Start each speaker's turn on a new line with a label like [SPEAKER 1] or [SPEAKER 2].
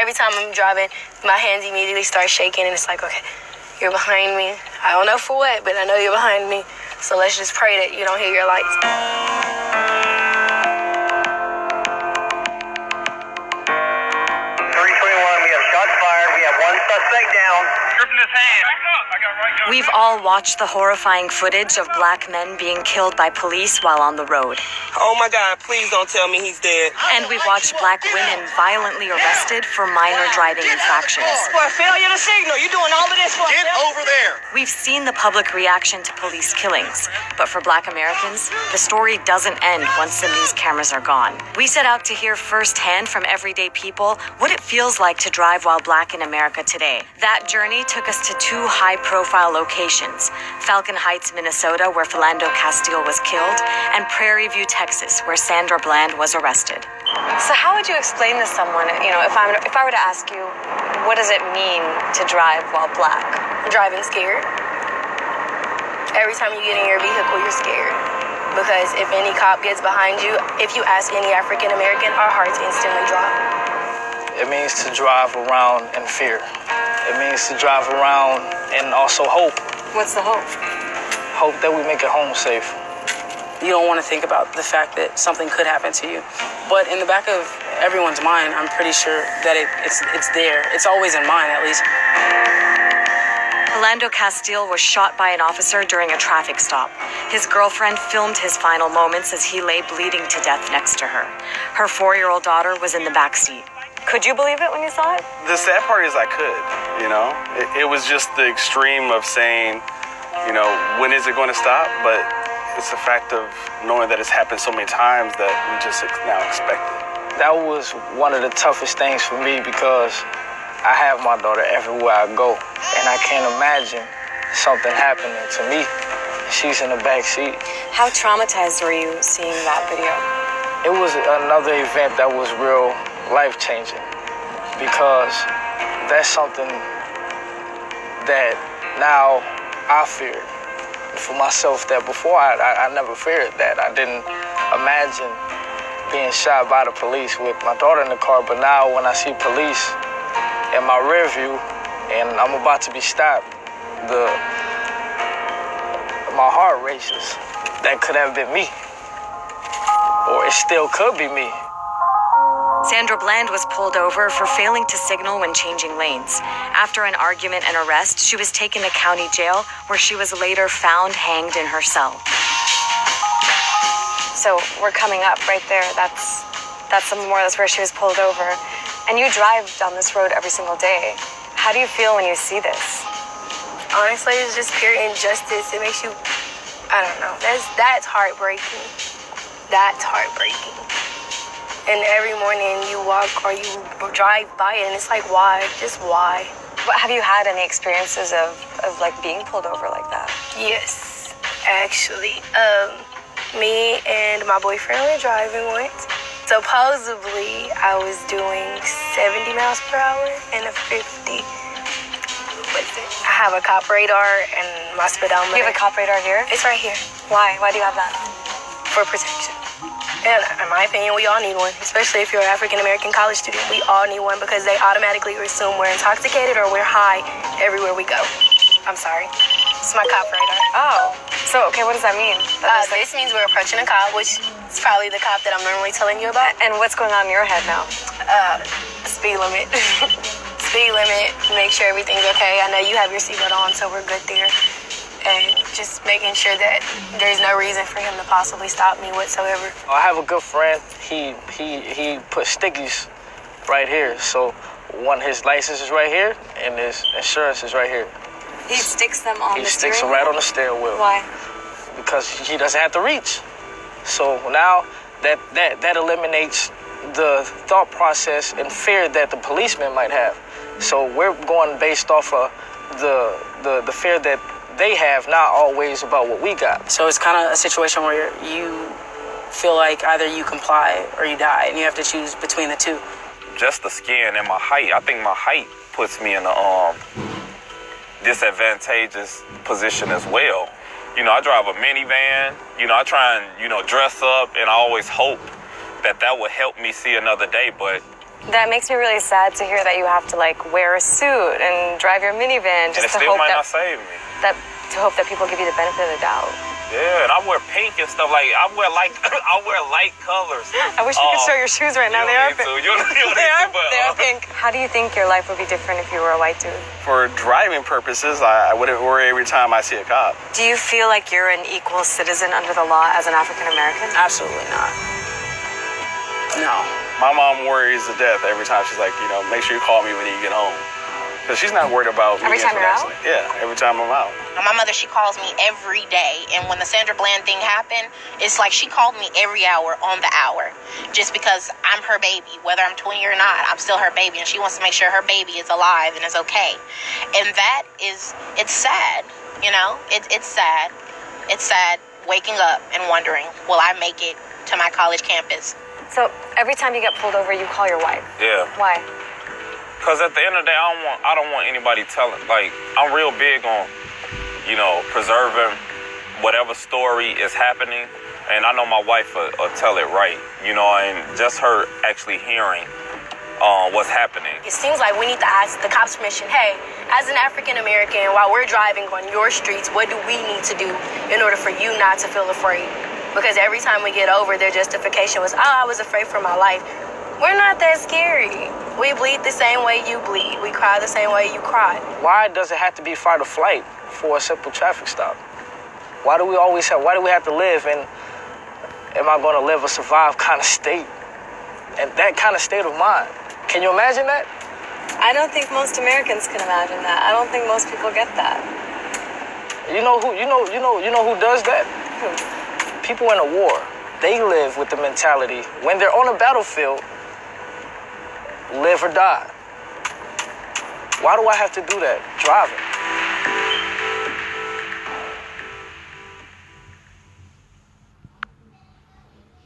[SPEAKER 1] Every time I'm driving, my hands immediately start shaking, and it's like, okay, you're behind me. I don't know for what, but I know you're behind me. So let's just pray that you don't hit your lights.
[SPEAKER 2] 321, we have shots fired. We have one suspect down. Gripping his hand.
[SPEAKER 3] We've all watched the horrifying footage of black men being killed by police while on the road.
[SPEAKER 4] Oh my God, please don't tell me he's dead.
[SPEAKER 3] And we've watched black women violently arrested for minor driving infractions.
[SPEAKER 4] For a failure to signal, you doing all of this for
[SPEAKER 2] Get over there.
[SPEAKER 3] We've seen the public reaction to police killings, but for black Americans, the story doesn't end once these cameras are gone. We set out to hear firsthand from everyday people what it feels like to drive while black in America today. That journey took us to two high-profile locations, Falcon Heights, Minnesota, where Philando Castile was killed, and Prairie View, Texas, where Sandra Bland was arrested. So how would you explain to someone, if I were to ask you, what does it mean to drive while black?
[SPEAKER 1] Driving scared. Every time you get in your vehicle, you're scared. Because if any cop gets behind you, if you ask any African American, our hearts instantly drop.
[SPEAKER 5] It means to drive around in fear. It means to drive around and also hope.
[SPEAKER 3] What's the hope?
[SPEAKER 5] Hope that we make it home safe.
[SPEAKER 6] You don't want to think about the fact that something could happen to you. But in the back of everyone's mind, I'm pretty sure that it's there. It's always in mind, at least.
[SPEAKER 3] Philando Castile was shot by an officer during a traffic stop. His girlfriend filmed his final moments as he lay bleeding to death next to her. Her 4-year-old daughter was in the back seat. Could you believe it when you saw it?
[SPEAKER 7] The sad part is I could, It was just the extreme of saying, when is it going to stop? But it's the fact of knowing that it's happened so many times that we just now expect it.
[SPEAKER 5] That was one of the toughest things for me because I have my daughter everywhere I go, and I can't imagine something happening to me. She's in the back seat.
[SPEAKER 3] How traumatized were you seeing that video?
[SPEAKER 5] It was another event that was real life-changing because that's something that now I feared for myself that before I never feared that. I didn't imagine being shot by the police with my daughter in the car, but now when I see police in my rear view and I'm about to be stopped, my heart races. That could have been me, or it still could be me.
[SPEAKER 3] Sandra Bland was pulled over for failing to signal when changing lanes. After an argument and arrest, she was taken to county jail, where she was later found hanged in her cell. So we're coming up right there. That's the memorial. That's where she was pulled over. And you drive down this road every single day. How do you feel when you see this?
[SPEAKER 1] Honestly, it's just pure injustice. It makes you, I don't know. That's heartbreaking. That's heartbreaking. And every morning you walk or you drive by it, and it's like, why? Just why?
[SPEAKER 3] Have you had any experiences of being pulled over like that?
[SPEAKER 1] Yes, actually. Me and my boyfriend were driving once. Supposedly, I was doing 70 miles per hour and a 50. I have a cop radar and my speedometer.
[SPEAKER 3] You have a cop radar here?
[SPEAKER 1] It's right here.
[SPEAKER 3] Why? Why do you have that?
[SPEAKER 1] For protection. And in my opinion, we all need one, especially if you're an African-American college student. We all need one because they automatically assume we're intoxicated or we're high everywhere we go. I'm sorry. It's my cop radar.
[SPEAKER 3] Oh. So, okay, what does that mean?
[SPEAKER 1] This means we're approaching a cop, which is probably the cop that I'm normally telling you about.
[SPEAKER 3] And what's going on in your head now?
[SPEAKER 1] Speed limit. Speed limit, make sure everything's okay. I know you have your seatbelt on, so we're good there. And just making sure that there's no reason for him to possibly stop me whatsoever.
[SPEAKER 5] I have a good friend. He put stickies right here. So his license is right here and his insurance is right here.
[SPEAKER 3] He sticks them on the steering wheel? He
[SPEAKER 5] sticks them right on the steering wheel.
[SPEAKER 3] Why?
[SPEAKER 5] Because he doesn't have to reach. So now that eliminates the thought process and fear that the policeman might have. So we're going based off of the fear that they have, not always about what we got.
[SPEAKER 6] So it's kind of a situation where you feel like either you comply or you die, and you have to choose between the two.
[SPEAKER 7] Just the skin and my height. I think my height puts me in a disadvantageous position as well. I drive a minivan. I try and dress up, and I always hope that will help me see another day. But
[SPEAKER 3] That makes me really sad to hear that you have to like wear a suit and drive your minivan
[SPEAKER 8] And it
[SPEAKER 3] just to
[SPEAKER 8] still
[SPEAKER 3] hope
[SPEAKER 8] might
[SPEAKER 3] that,
[SPEAKER 8] not save me.
[SPEAKER 3] to hope that people give you the benefit of the doubt.
[SPEAKER 8] Yeah, and I wear pink and stuff. Like, I wear light colors.
[SPEAKER 3] I wish you could show your shoes right now. They are pink.
[SPEAKER 8] You don't need to, but,
[SPEAKER 3] They are pink. How do you think your life would be different if you were a white dude?
[SPEAKER 7] For driving purposes, I wouldn't worry every time I see a cop.
[SPEAKER 3] Do you feel like you're an equal citizen under the law as an African American?
[SPEAKER 6] Absolutely not. No.
[SPEAKER 7] My mom worries to death every time. She's like, make sure you call me when you get home. Because she's not worried about me.
[SPEAKER 3] Every time you're out?
[SPEAKER 7] Yeah, every time I'm out.
[SPEAKER 9] My mother, she calls me every day. And when the Sandra Bland thing happened, it's like she called me every hour on the hour. Just because I'm her baby. Whether I'm 20 or not, I'm still her baby. And she wants to make sure her baby is alive and is okay. And that is, it's sad. It's sad. It's sad waking up and wondering, will I make it to my college campus?
[SPEAKER 3] So every time you get pulled over, you call your wife.
[SPEAKER 8] Yeah.
[SPEAKER 3] Why?
[SPEAKER 8] Because at the end of the day, I don't want anybody telling. Like, I'm real big on, preserving whatever story is happening. And I know my wife will tell it right, and just her actually hearing what's happening.
[SPEAKER 1] It seems like we need to ask the cops permission. Hey, as an African American, while we're driving on your streets, what do we need to do in order for you not to feel afraid? Because every time we get over, their justification was, I was afraid for my life. We're not that scary. We bleed the same way you bleed. We cry the same way you cry.
[SPEAKER 5] Why does it have to be fight or flight for a simple traffic stop? Why do we have to live in, am I going to live or survive kind of state? And that kind of state of mind. Can you imagine that?
[SPEAKER 3] I don't think most Americans can imagine that. I don't think most people get that.
[SPEAKER 5] You know who does that? People in a war. They live with the mentality, when they're on a battlefield, live or die. Why do I have to do that? Driving.